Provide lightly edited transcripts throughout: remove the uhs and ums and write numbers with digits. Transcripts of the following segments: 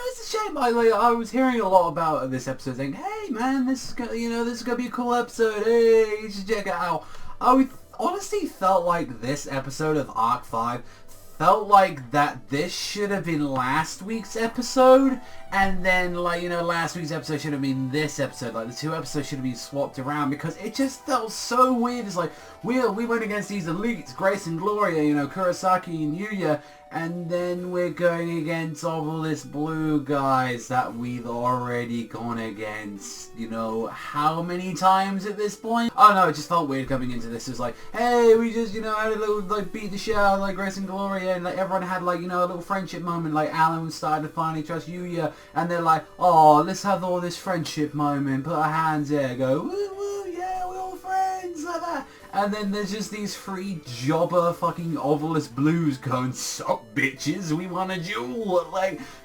it's a shame. I was hearing a lot about this episode, saying, "Hey, man, this is gonna be a cool episode. Hey, you should check it out." Honestly felt like this episode of Arc 5 felt like that this should have been last week's episode, and then last week's episode should have been this episode. Like the two episodes should have been swapped around because it just felt so weird. It's like we went against these elites, Grace and Gloria, Kurosaki and Yuya, and then we're going against all this blue guys that we've already gone against, how many times at this point? I don't know, it just felt weird coming into this. It was like, hey, we just, had a little, beat the shit out of, Grace and Gloria, and, everyone had, a little friendship moment, Alan was starting to finally trust Yuya, and they're like, oh, let's have all this friendship moment, put our hands there, go, woo, woo, yeah, we're all friends, like that. And then there's just these three jobber fucking Obelisk Blues going, suck bitches, we want a duel.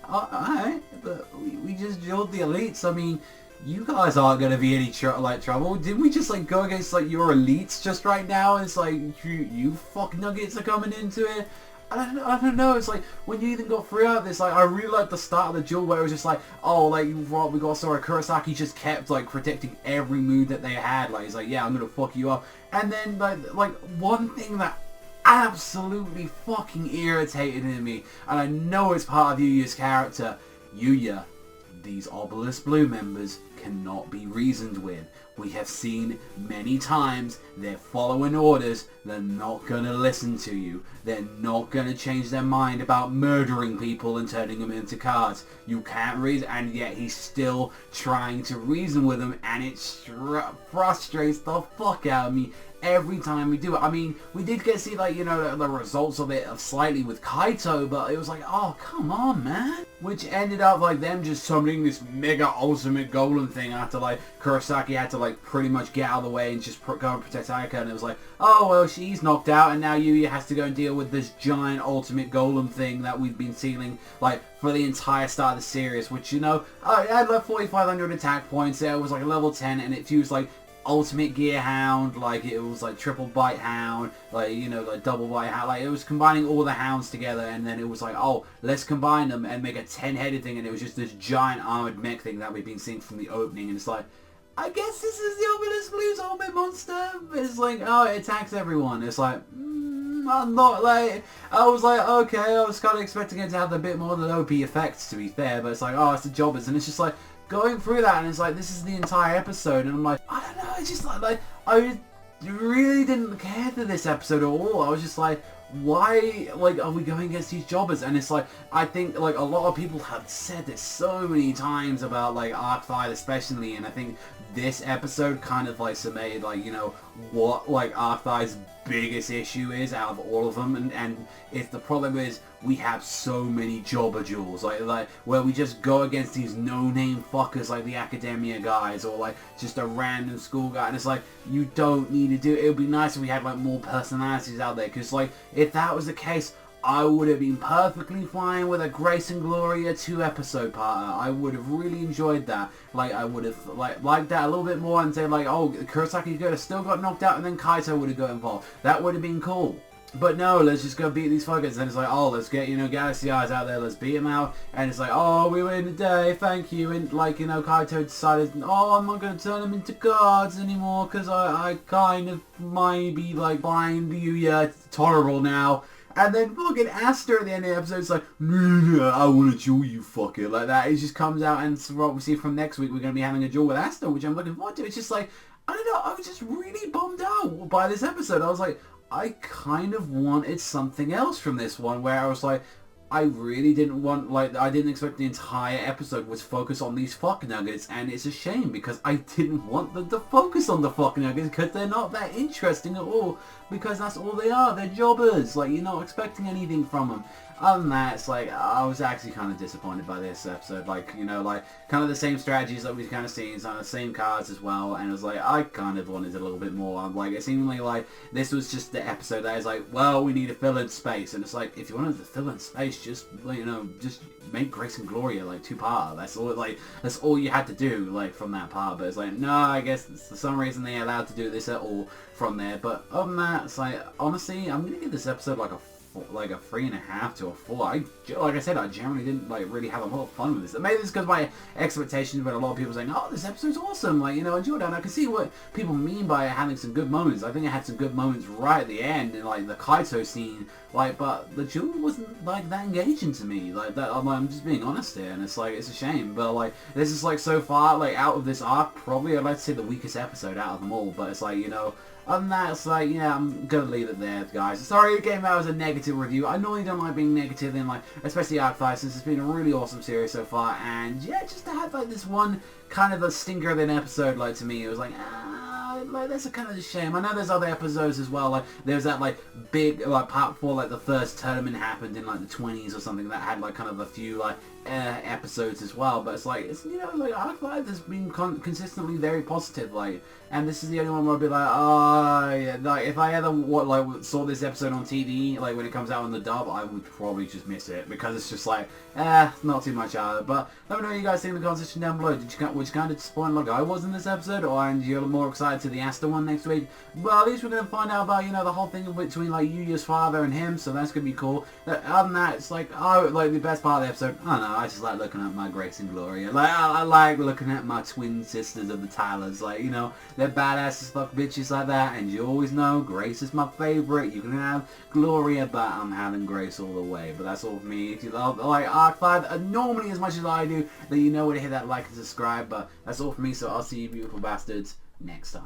Alright, but we just dueled the elites. I mean, you guys aren't going to be any trouble. Didn't we just go against your elites just right now? It's like, you fuck nuggets are coming into it. I don't know, it's like, when you even got through out this, I really liked the start of the duel where it was just like, oh, what we got, sorry, Kurosaki just kept, protecting every move that they had, he's like, yeah, I'm gonna fuck you up, and then, one thing that absolutely fucking irritated me, and I know it's part of Yuya's character, Yuya, these Obelisk Blue members cannot be reasoned with. We have seen many times they're following orders, they're not going to listen to you, they're not going to change their mind about murdering people and turning them into cards. You can't reason, and yet he's still trying to reason with them, and it frustrates the fuck out of me every time we do it. I mean, we did get to see, the results of it slightly with Kaito, but it was like, oh, come on, man. Which ended up, them just summoning this mega ultimate golem thing after, Kurosaki had to, pretty much get out of the way and just go and protect Ayaka, and it was like, oh, well, she's knocked out, and now Yuya has to go and deal with this giant ultimate golem thing that we've been seeing, for the entire start of the series, which, it had, 4,500 attack points, it was, level 10, and it fused, Ultimate Gear Hound, it was Triple Bite Hound, Double Bite Hound, it was combining all the hounds together, and then it was oh, let's combine them and make a 10-headed thing, and it was just this giant armored mech thing that we've been seeing from the opening, and it's I guess this is the Obelisk Blues ultimate monster, but it's oh, it attacks everyone, it's I'm not I was okay, I was kind of expecting it to have a bit more than OP effects, to be fair, but it's oh, it's the jobbers, and it's just going through that, and it's this is the entire episode, and I'm I don't know, it's just I really didn't care for this episode at all. I was just why, are we going against these jobbers? And it's I think, a lot of people have said this so many times about, Arc 5 especially, and I think this episode kind of, summated, what, Arc 5's biggest issue is out of all of them, and if the problem is we have so many jobber duels, where we just go against these no-name fuckers like the academia guys, or just a random school guy, and it's you don't need to do it. It would be nice if we had more personalities out there, because if that was the case, I would have been perfectly fine with a Grace and Gloria 2-episode part. I would have really enjoyed that. I would have liked that a little bit more, and say oh, Kurosaki could have still got knocked out, and then Kaito would have got involved. That would have been cool. But no, let's just go beat these fuckers. And it's oh, let's get, Galaxy Eyes out there, let's beat them out. And it's oh, we win today, thank you. And Kaito decided, oh, I'm not going to turn them into cards anymore, because I kind of might be buying Yuya tolerable now. And then fucking Asta at the end of the episode is I want to duel you, fucker, like that. It just comes out, and so what we see from next week, we're going to be having a duel with Asta, which I'm looking forward to. It's just I don't know, I was just really bummed out by this episode. I was I kind of wanted something else from this one, where I was I really didn't want, I didn't expect the entire episode was focused on these fuck nuggets, and it's a shame, because I didn't want them to focus on the fuck nuggets, because they're not that interesting at all, because that's all they are, they're jobbers, you're not expecting anything from them. Other than that, it's I was actually kind of disappointed by this episode, kind of the same strategies that we've kind of seen, the same cards as well, and it was I kind of wanted a little bit more. It seemed this was just the episode that is well, we need to fill in space, and it's if you wanted to fill in space, just, just make Grace and Gloria, 2-part, that's all you had to do, from that part, but it's no, I guess for some reason they allowed to do this at all from there, but other than that, it's honestly, I'm gonna give this episode, a like a 3.5 to a 4. Like I said, I generally didn't like really have a lot of fun with this. Maybe it's because my expectations, but a lot of people saying, "Oh, this episode's awesome!" Like, you know, enjoyed it. And I can see what people mean by having some good moments. I think it had some good moments right at the end, in like the Kaito scene. Like, but the duel wasn't like that engaging to me. Like that, I'm just being honest here, and it's like it's a shame. But like, this is like so far, like out of this arc, probably I'd like to say the weakest episode out of them all. But it's like, you know. Other than that, it's like, yeah, I'm gonna leave it there, guys. Sorry it came out as a negative review. I normally don't like being negative in, like, especially Arc 5, since it's been a really awesome series so far. And, yeah, just to have, like, this one kind of a stinker of an episode, like, to me, it was like, like, that's a kind of a shame. I know there's other episodes as well, like, there's that, like, big, like, part 4, like, the first tournament happened in, like, the 20s or something that had, like, kind of a few, like, episodes as well, but it's like, it's, you know, like, Arc 5 has been consistently very positive, like, and this is the only one where I'll be like, oh, yeah, like, if I ever, saw this episode on TV, like, when it comes out on the dub, I would probably just miss it, because it's just like, not too much out of it. But let me know what you guys think in the comment section down below. Was you kind of disappointed like I was in this episode, or and you're more excited to the Asta one next week? Well, at least we're going to find out about, you know, the whole thing between, like, Yuya's father and him, so that's going to be cool. Other than that, it's like, oh, like, the best part of the episode, I don't know, I just like looking at my Grace and Gloria. Like, I like looking at my twin sisters of the Tylers, like, you know, they're badass as fuck bitches like that, and you always know Grace is my favorite. You can have Gloria, but I'm having Grace all the way. But that's all for me. If you love, like, Arc 5, normally as much as I do, then you know where to hit that like and subscribe, but that's all for me, so I'll see you beautiful bastards next time.